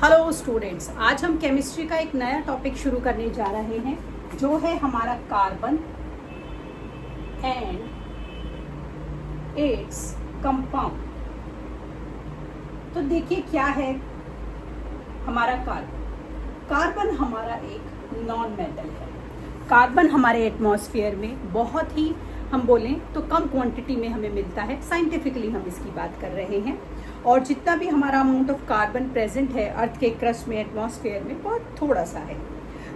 Hello students, आज हम chemistry का एक नया टॉपिक शुरू करने जा रहे हैं जो है हमारा कार्बन एंड इट्स कंपाउंड। तो देखिए क्या है हमारा कार्बन। कार्बन हमारा एक नॉन मेटल है। कार्बन हमारे एटमॉस्फेयर में बहुत ही हम बोलें तो कम क्वांटिटी में हमें मिलता है। साइंटिफिकली हम इसकी बात कर रहे हैं, और जितना भी हमारा अमाउंट ऑफ कार्बन प्रेजेंट है अर्थ के क्रस्ट में, एटमॉस्फेयर में, बहुत थोड़ा सा है।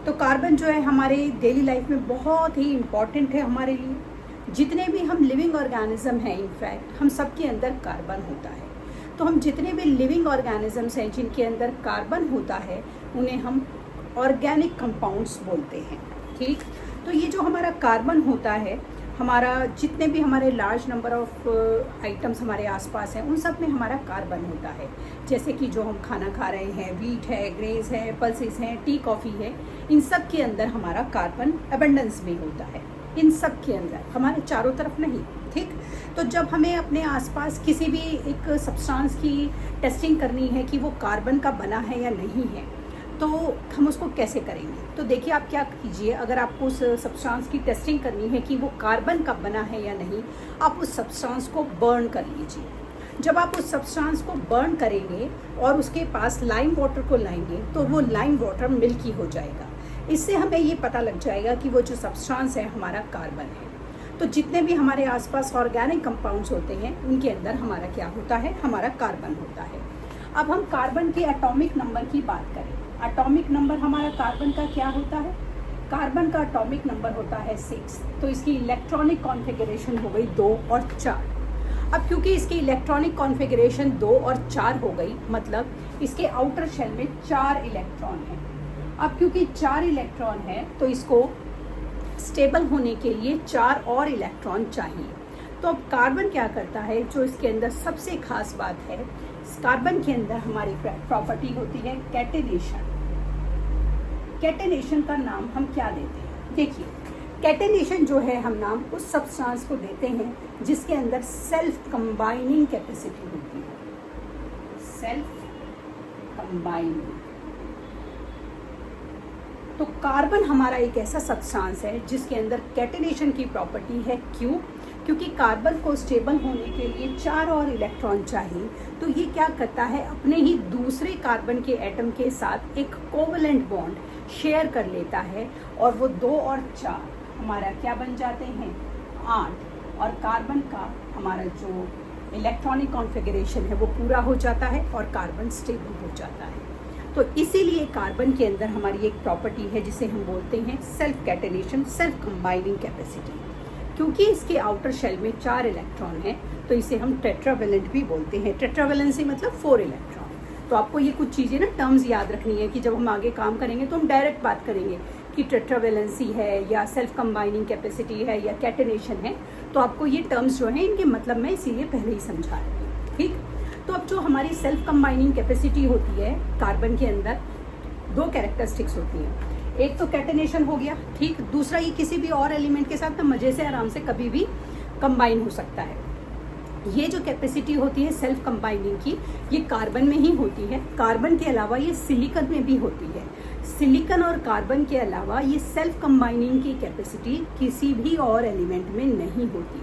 तो कार्बन जो है हमारे डेली लाइफ में बहुत ही इम्पॉर्टेंट है हमारे लिए। जितने भी हम लिविंग ऑर्गेनिज्म हैं, इनफैक्ट हम सबके अंदर कार्बन होता है। तो हम जितने भी लिविंग ऑर्गेनिजम्स हैं जिनके अंदर कार्बन होता है उन्हें हम ऑर्गेनिक कंपाउंड्स बोलते हैं। ठीक, तो ये जो हमारा कार्बन होता है, हमारा जितने भी हमारे लार्ज नंबर ऑफ आइटम्स हमारे आसपास हैं उन सब में हमारा कार्बन होता है। जैसे कि जो हम खाना खा रहे हैं, वीट है, ग्रेन्स है, पल्सेस हैं, टी कॉफ़ी है, इन सब के अंदर हमारा कार्बन अबंडेंस में होता है। इन सब के अंदर, हमारे चारों तरफ नहीं। ठीक, तो जब हमें अपने आसपास किसी भी एक सब्सटेंस की टेस्टिंग करनी है कि वो कार्बन का बना है या नहीं है, तो हम उसको कैसे करेंगे? तो देखिए, आप क्या कीजिए, अगर आपको उस सब्सटेंस की टेस्टिंग करनी है कि वो कार्बन का बना है या नहीं, आप उस सब्सटेंस को बर्न कर लीजिए। जब आप उस सब्सटेंस को बर्न करेंगे और उसके पास लाइम वाटर को लाएंगे तो वो लाइम वाटर मिल्की हो जाएगा। इससे हमें ये पता लग जाएगा कि वो जो सब्सटेंस है हमारा कार्बन है। तो जितने भी हमारे आसपास ऑर्गेनिक कंपाउंड्स होते हैं उनके अंदर हमारा क्या होता है, हमारा कार्बन होता है। अब हम कार्बन के एटॉमिक नंबर की बात करें। एटॉमिक नंबर हमारा कार्बन का क्या होता है? कार्बन का एटॉमिक नंबर होता है 6। तो इसकी इलेक्ट्रॉनिक कॉन्फ़िगरेशन हो गई 2 और 4। अब क्योंकि इसकी इलेक्ट्रॉनिक कॉन्फ़िगरेशन 2 और 4 हो गई, मतलब इसके आउटर शेल में 4 इलेक्ट्रॉन हैं। अब क्योंकि 4 इलेक्ट्रॉन है तो इसको स्टेबल होने के लिए 4 और इलेक्ट्रॉन चाहिए। तो अब कार्बन क्या करता है, जो इसके अंदर सबसे खास बात है, कार्बन के अंदर हमारी प्रॉपर्टी होती है कैटेनेशन। कैटेनेशन का नाम हम क्या देते हैं? देखिए, कैटेनेशन जो है हम नाम उस सब्सटेंस को देते हैं जिसके अंदर सेल्फ कंबाइनिंग कैपेसिटी होती है। Self combining. तो कार्बन हमारा एक ऐसा सब्सटेंस है जिसके अंदर कैटेनेशन की प्रॉपर्टी है। क्यों? क्योंकि कार्बन को स्टेबल होने के लिए 4 और इलेक्ट्रॉन चाहिए। तो ये क्या करता है, अपने ही दूसरे कार्बन के एटम के साथ एक कोवेलेंट बॉन्ड शेयर कर लेता है, और वो 2 और 4 हमारा क्या बन जाते हैं, 8। और कार्बन का हमारा जो इलेक्ट्रॉनिक कॉन्फ़िगरेशन है वो पूरा हो जाता है और कार्बन स्टेबल हो जाता है। तो इसीलिए कार्बन के अंदर हमारी एक प्रॉपर्टी है जिसे हम बोलते हैं self catenation, self combining capacity. क्योंकि इसके आउटर शेल में 4 इलेक्ट्रॉन हैं तो इसे हम टेट्रावेलेंट भी बोलते हैं। टेट्रावेलेंसी मतलब 4 इलेक्ट्रॉन। तो आपको ये कुछ चीज़ें ना टर्म्स याद रखनी है कि जब हम आगे काम करेंगे तो हम डायरेक्ट बात करेंगे कि टेट्रावेलेंसी है या सेल्फ कंबाइनिंग कैपेसिटी है या कैटेनेशन है। तो आपको ये टर्म्स जो हैं इनके मतलब मैं इसीलिए पहले ही समझा रही हूँ। ठीक, तो अब जो हमारी सेल्फ कंबाइनिंग कैपेसिटी होती है कार्बन के अंदर, 2 कैरेक्टरिस्टिक्स होती हैं। एक तो कैटेनेशन हो गया, ठीक। दूसरा, ये किसी भी और एलिमेंट के साथ तो मज़े से आराम से कभी भी कंबाइन हो सकता है। ये जो कैपेसिटी होती है सेल्फ कंबाइनिंग की, ये कार्बन में ही होती है। कार्बन के अलावा ये सिलिकॉन में भी होती है। सिलिकॉन और कार्बन के अलावा ये सेल्फ कंबाइनिंग की कैपेसिटी किसी भी और एलिमेंट में नहीं होती।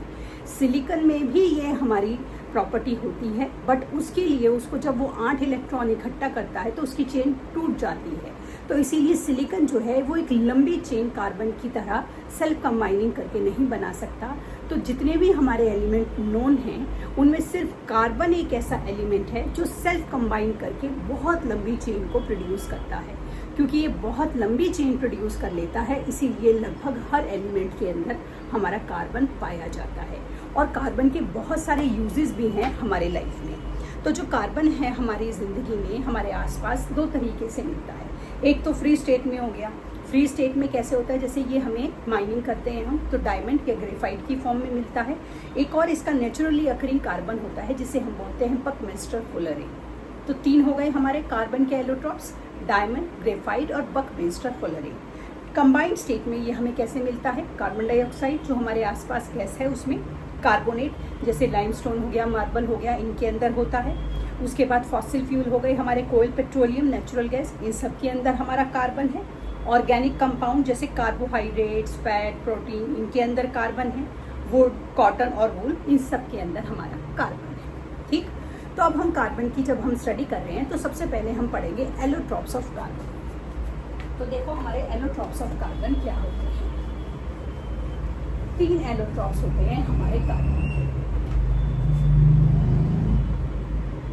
सिलिकॉन में भी ये हमारी प्रॉपर्टी होती है, बट उसके लिए उसको जब वो 8 इलेक्ट्रॉन इकट्ठा करता है तो उसकी चेन टूट जाती है। तो इसीलिए सिलिकॉन जो है वो एक लंबी चेन कार्बन की तरह सेल्फ कंबाइनिंग करके नहीं बना सकता। तो जितने भी हमारे एलिमेंट नोन हैं उनमें सिर्फ कार्बन एक ऐसा एलिमेंट है जो सेल्फ कंबाइन करके बहुत लंबी चेन को प्रोड्यूस करता है। क्योंकि ये बहुत लंबी चेन प्रोड्यूस कर लेता है, इसीलिए लगभग हर एलिमेंट के अंदर हमारा कार्बन पाया जाता है। और कार्बन के बहुत सारे यूजेस भी हैं हमारे लाइफ में। तो जो कार्बन है हमारी ज़िंदगी में हमारे आसपास 2 तरीके से मिलता है। एक तो फ्री स्टेट में हो गया। फ्री स्टेट में कैसे होता है, जैसे ये हमें माइनिंग करते हैं हम तो डायमंड या ग्रेफाइट की फॉर्म में मिलता है। एक और इसका नेचुरली अकरिंग कार्बन होता है जिसे हम बोलते हैं बकमिंस्टर फुलरिंग। तो 3 हो गए हमारे कार्बन के एलोट्रॉप्स, डायमंड, ग्रेफाइट और बकमिंस्टर फुलरिंग। कंबाइंड स्टेट में ये हमें कैसे मिलता है, कार्बन डाइऑक्साइड जो हमारे आसपास गैस है उसमें, कार्बोनेट जैसे लाइमस्टोन हो गया, मार्बल हो गया, इनके अंदर होता है। उसके बाद फॉसिल फ्यूल हो गए हमारे कोयल, पेट्रोलियम, नेचुरल गैस, इन सब के अंदर हमारा कार्बन है। ऑर्गेनिक कंपाउंड जैसे कार्बोहाइड्रेट्स, फैट, प्रोटीन, इनके अंदर कार्बन है। वुड, कॉटन और वूल, इन सब के अंदर हमारा कार्बन है। ठीक, तो अब हम कार्बन की जब हम स्टडी कर रहे हैं तो सबसे पहले हम पढ़ेंगे एलोट्रॉप्स ऑफ कार्बन। तो देखो हमारे एलोट्रॉप्स ऑफ कार्बन क्या होते हैं। 3 एलोट्रॉप्स होते हैं हमारे कार्बन।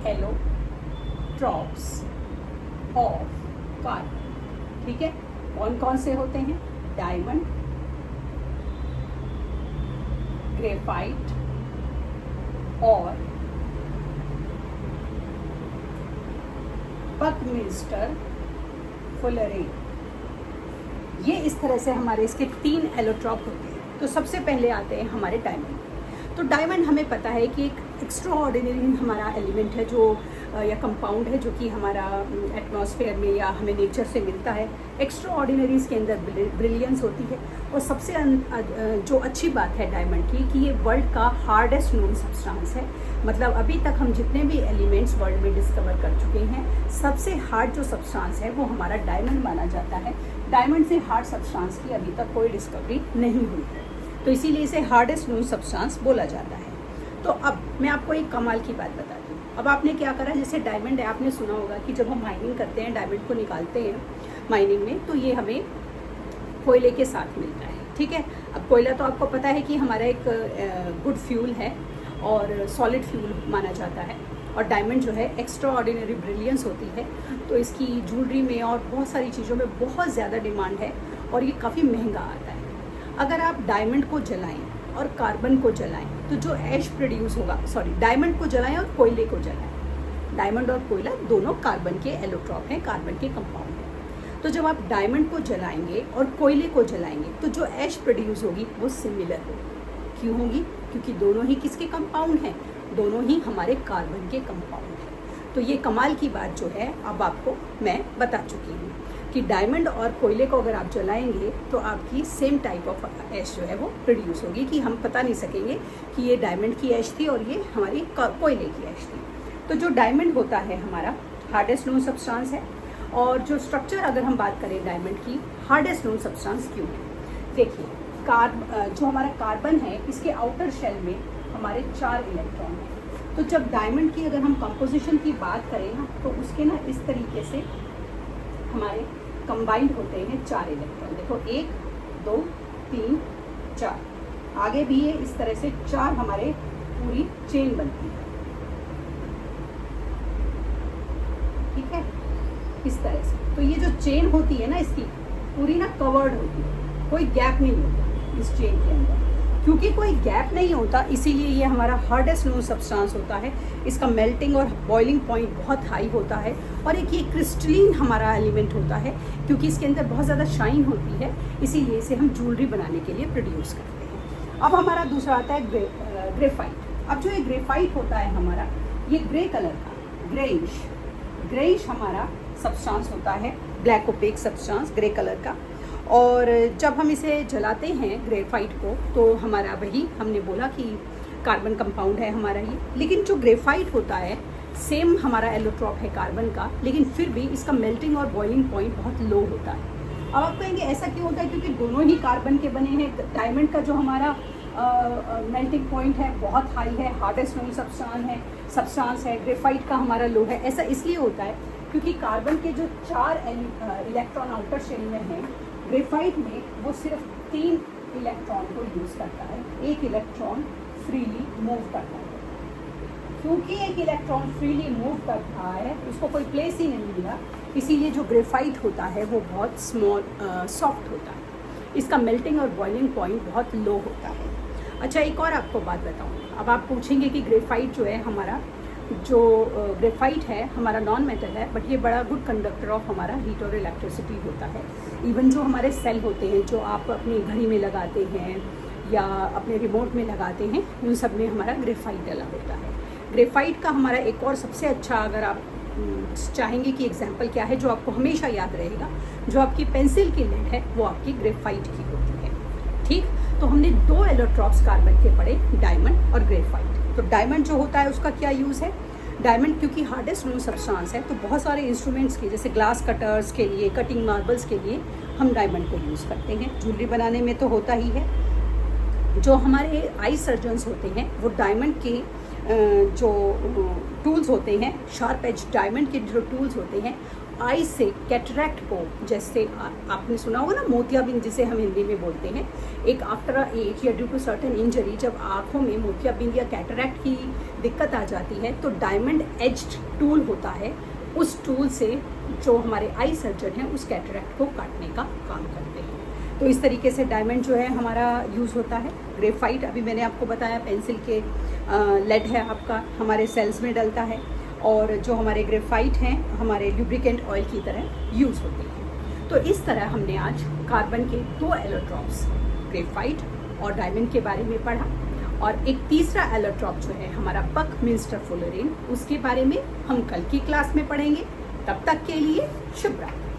एलोट्रॉप्स ऑफ कार्बन, ठीक है, कौन कौन से होते हैं? डायमंड, ग्रेफाइट और बकमिंस्टर फुलरेट। ये इस तरह से हमारे इसके 3 एलोट्रॉप होते हैं। तो सबसे पहले आते हैं हमारे डायमंड। तो डायमंड हमें पता है कि एक एक्स्ट्रा ऑर्डिनरी हमारा एलिमेंट है जो या कंपाउंड है जो कि हमारा एटमॉस्फेयर में या हमें नेचर से मिलता है। एक्स्ट्रा ऑर्डिनरी इसके अंदर ब्रिलियंस होती है। और सबसे जो अच्छी बात है डायमंड की कि ये वर्ल्ड का हार्डेस्ट नोन सब्सटेंस है। मतलब अभी तक हम जितने भी एलिमेंट्स वर्ल्ड में डिस्कवर कर चुके हैं, सबसे हार्ड जो सब्सटेंस है वो हमारा डायमंड माना जाता है। डायमंड से हार्ड सब्सटेंस की अभी तक कोई डिस्कवरी नहीं हुई है, तो इसीलिए इसे हार्डेस्ट नोन सब्सटेंस बोला जाता है। तो अब मैं आपको एक कमाल की बात बताती हूँ। अब आपने क्या करा, जैसे डायमंड है, आपने सुना होगा कि जब हम माइनिंग करते हैं, डायमंड को निकालते हैं माइनिंग में, तो ये हमें कोयले के साथ मिलता है। ठीक है, अब कोयला तो आपको पता है कि हमारा एक गुड फ्यूल है और सॉलिड फ्यूल माना जाता है। और डायमंड जो है एक्स्ट्रा ऑर्डिनरी ब्रिलियंस होती है, तो इसकी ज्वेलरी में और बहुत सारी चीज़ों में बहुत ज़्यादा डिमांड है और ये काफ़ी महंगा आता है। अगर आप डायमंड को जलाएं और कार्बन को जलाएं तो जो ऐश प्रोड्यूस होगा, डायमंड को जलाएं और कोयले को जलाएं। डायमंड और कोयला दोनों कार्बन के एलोट्रॉप हैं, कार्बन के कंपाउंड हैं। तो जब आप डायमंड को जलाएंगे और कोयले को जलाएंगे तो जो ऐश प्रोड्यूस होगी वो सिमिलर होगी। क्यों होगी? क्योंकि दोनों ही किसके कंपाउंड हैं? दोनों ही हमारे कार्बन के कंपाउंड हैं। तो ये कमाल की बात जो है अब आपको मैं बता चुकी हूँ कि डायमंड और कोयले को अगर आप जलाएंगे तो आपकी सेम टाइप ऑफ ऐश जो है वो प्रोड्यूस होगी कि हम पता नहीं सकेंगे कि ये डायमंड की ऐश थी और ये हमारी कोयले की ऐश थी। तो जो डायमंड होता है हमारा हार्डेस्ट नोन सब्सटेंस है। और जो स्ट्रक्चर अगर हम बात करें डायमंड की, हार्डेस्ट नोन सब्सटेंस क्यों है? देखिए, जो हमारा कार्बन है इसके आउटर शेल में हमारे 4 इलेक्ट्रॉन हैं। तो जब डायमंड की अगर हम कंपोजिशन की बात करें ना, तो उसके ना इस तरीके से हमारे कंबाइंड होते हैं 4 इलेक्ट्रॉन। देखो 1 2 3 4, आगे भी ये इस तरह से 4 हमारे पूरी चेन बनती है। ठीक है, इस तरह से। तो ये जो चेन होती है ना इसकी पूरी ना कवर्ड होती है, कोई गैप नहीं होता इस चेन के अंदर। क्योंकि कोई गैप नहीं होता इसीलिए ये हमारा हार्डेस्ट नोन सब्सटेंस होता है। इसका मेल्टिंग और बॉइलिंग पॉइंट बहुत हाई होता है और एक ये क्रिस्टलिन हमारा एलिमेंट होता है क्योंकि इसके अंदर बहुत ज़्यादा शाइन होती है, इसीलिए इसे हम ज्वेलरी बनाने के लिए प्रोड्यूस करते हैं। अब हमारा दूसरा आता है ग्रेफाइट। अब जो ये ग्रेफाइट होता है हमारा, ये ग्रे कलर का ग्रेइश हमारा सब्सटेंस होता है, black opaque substance grey colour का। और जब हम इसे जलाते हैं ग्रेफाइट को तो हमारा वही हमने बोला कि कार्बन कंपाउंड है हमारा ये। लेकिन जो ग्रेफाइट होता है सेम हमारा एलोट्रॉप है कार्बन का, लेकिन फिर भी इसका मेल्टिंग और बॉइलिंग पॉइंट बहुत लो होता है। अब आप कहेंगे ऐसा क्यों होता है? क्योंकि दोनों ही कार्बन के बने हैं। डायमंड का जो हमारा मेल्टिंग पॉइंट है बहुत हाई है, हार्डेस्ट नोन सब्सटेंस है। ग्रेफाइट का हमारा लो है। ऐसा इसलिए होता है क्योंकि कार्बन के जो 4 इलेक्ट्रॉन आउटर शेल में हैं, ग्रेफाइट में वो सिर्फ 3 इलेक्ट्रॉन को यूज़ करता है। 1 इलेक्ट्रॉन फ्रीली मूव करता है। क्योंकि 1 इलेक्ट्रॉन फ्रीली मूव कर रहा है, उसको कोई प्लेस ही नहीं मिला, इसीलिए जो ग्रेफाइट होता है वो बहुत सॉफ्ट होता है। इसका मेल्टिंग और बॉइलिंग पॉइंट बहुत लो होता है। अच्छा, एक और आपको बात बताऊँ। अब आप पूछेंगे कि ग्रेफाइट जो है हमारा, जो ग्रेफाइट है हमारा नॉन मेटल है, बट ये बड़ा गुड कंडक्टर ऑफ हमारा हीट और इलेक्ट्रिसिटी होता है। इवन जो हमारे सेल होते हैं जो आप अपनी घड़ी में लगाते हैं या अपने रिमोट में लगाते हैं, उन सब में हमारा ग्रेफाइट डला होता है। ग्रेफाइट का हमारा एक और सबसे अच्छा, अगर आप चाहेंगे कि एग्जाम्पल क्या है जो आपको हमेशा याद रहेगा, जो आपकी पेंसिल की लेड है वो आपकी ग्रेफाइट की होती है। ठीक, तो हमने 2 एलोट्रॉप्स कार्बन के पढ़े, डायमंड और ग्रेफाइट। तो डायमंड जो होता है उसका क्या यूज़ है? डायमंड क्योंकि हार्डेस्ट नोन सब्सटेंस है, तो बहुत सारे इंस्ट्रूमेंट्स के जैसे ग्लास कटर्स के लिए, कटिंग मार्बल्स के लिए हम डायमंड को यूज़ करते हैं। ज्वेलरी बनाने में तो होता ही है। जो हमारे आई सर्जन्स होते हैं वो डायमंड के जो टूल्स होते हैं, शार्प एज डायमंड के जो टूल्स होते हैं, आई से कैटरैक्ट को, जैसे आपने सुना होगा ना मोतियाबिंद जिसे हम हिंदी में बोलते हैं, एक आफ्टर अ एज या ड्यू टू सर्टेन इंजरी जब आँखों में मोतियाबिंद या कैटरैक्ट की दिक्कत आ जाती है तो डायमंड एज्ड टूल होता है, उस टूल से जो हमारे आई सर्जन हैं उस कैटरैक्ट को काटने का काम करते हैं। तो इस तरीके से डायमंड जो है हमारा यूज़ होता है। ग्रेफाइट अभी मैंने आपको बताया पेंसिल के लेड है आपका, हमारे सेल्स में डलता है, और जो हमारे ग्रेफाइट हैं हमारे लुब्रिकेंट ऑयल की तरह यूज़ होते हैं। तो इस तरह हमने आज कार्बन के 2 एलोट्रॉप्स ग्रेफाइट और डायमंड के बारे में पढ़ा, और एक तीसरा एलोट्रॉप जो है हमारा बकमिंस्टर फुलरेन, उसके बारे में हम कल की क्लास में पढ़ेंगे। तब तक के लिए शुभ रात्रि।